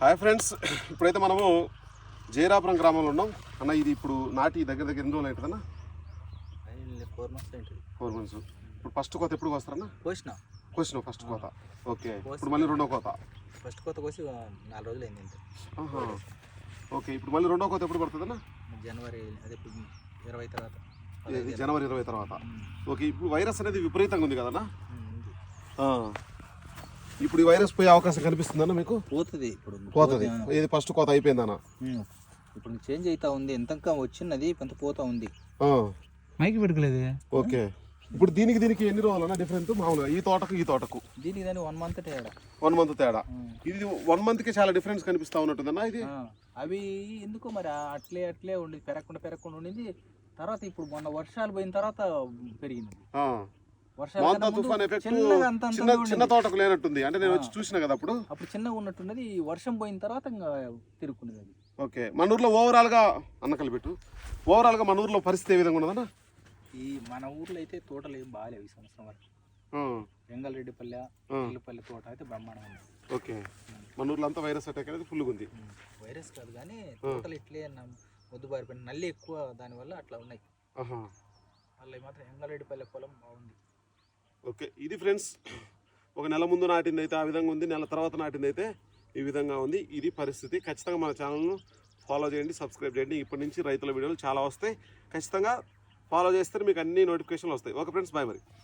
Hi friends, ఇప్పుడైతే మనము జయరాపురం గ్రామంలో ఉన్నాం అన్న. ఇది ఇప్పుడు నాటి దగ్గర ఎన్ని రోజులు అవుతుందన్న? 4 months ఏంటి? 4 months. ఇప్పుడు ఫస్ట్ కోత ఎప్పుడు కోస్తారన్న? కోసిన ఫస్ట్ కోత. ఓకే, ఇప్పుడు మళ్ళీ రెండో కోత. ఫస్ట్ కోత కోసి 4 రోజులు అయింది అంతే. ఓకే, ఇప్పుడు మళ్ళీ రెండో కోత ఎప్పుడు పడుతుందన్న? జనవరి, అదే 20 తర్వాత. జనవరి 20 తర్వాత. ఓకే, ఇప్పుడు వైరస్ అనేది విపరీతంగా ఉంది కదన్నా? ఇప్పుడు ఈ వైరస్ పోయే అవకాశం కనిపిస్తుందన్న మీకు? పోతుంది ఇది ఫస్ట్ కోత అయిపోయిందన్న. ఇప్పుడు చేంజ్ అవుతా ఉంది, ఎంత వచ్చినది కొంత పోతా ఉంది. మైకి పెట్టుకోలేదు. ఓకే, ఇప్పుడు దీనికి ఎన్ని రోజులన్నా డిఫరెంట్? మామూలుగా ఈ తోటకు దీనికి దాన్ని 1 month తేడా. 1 month తేడా. ఇది 1 month కి చాలా డిఫరెన్స్ కనిపిస్తా ఉన్నట్టుందన్న ఇది. అవి ఎందుకో మరి అట్లే ఉండి పెరగకుండా ఉండింది. తర్వాత ఇప్పుడు మొన్న వర్షాలు పోయిన తర్వాత పెరిగింది. తుఫాన్ ఎఫెక్ట్ చిన్న తోటకు లేనట్టుంది. అంటే నేను వచ్చి చూసిన కదా అప్పుడు చిన్నగా ఉన్నట్టున్నది. వర్షం పోయిన తర్వాత ఇంకా తిరుగుకున్నది అది. ఓకే, మన ఊర్లో ఓవరాల్ గా మన ఊర్లో పరిస్థితి ఏ విధంగా ఉన్నదన్న? మన ఊర్లో అయితే తోటలు ఏం బాగాలేవు ఈ సంవత్సరం వరకు. వెంగళరెడ్డిపల్లె తోట అయితే బ్రహ్మాండంగా ఉంది. ఓకే, మన ఊర్లో అంతా వైరస్ అటాక్ అనేది ఫుల్గా ఉంది. వైరస్ కాదు కానీ తోటలు ఇట్లే మొద్దుబారిపోయిన నల్లి ఎక్కువ, దానివల్ల అట్లా ఉన్నాయి. మళ్ళీ మాత్రం వెంగళరెడ్డిపల్లె పొలం బాగుంది. ఓకే, ఇది ఫ్రెండ్స్, ఒక నెల ముందు నాటింది అయితే ఆ విధంగా ఉంది, నెల తర్వాత నాటింది అయితే ఈ విధంగా ఉంది. ఇది పరిస్థితి. ఖచ్చితంగా మన ఛానల్ను ఫాలో చేయండి, సబ్స్క్రైబ్ చేయండి. ఇప్పటి నుంచి రైతుల వీడియోలు చాలా వస్తాయి. ఖచ్చితంగా ఫాలో చేస్తే మీకు అన్ని నోటిఫికేషన్లు వస్తాయి. ఓకే ఫ్రెండ్స్, బాయ్ మరి.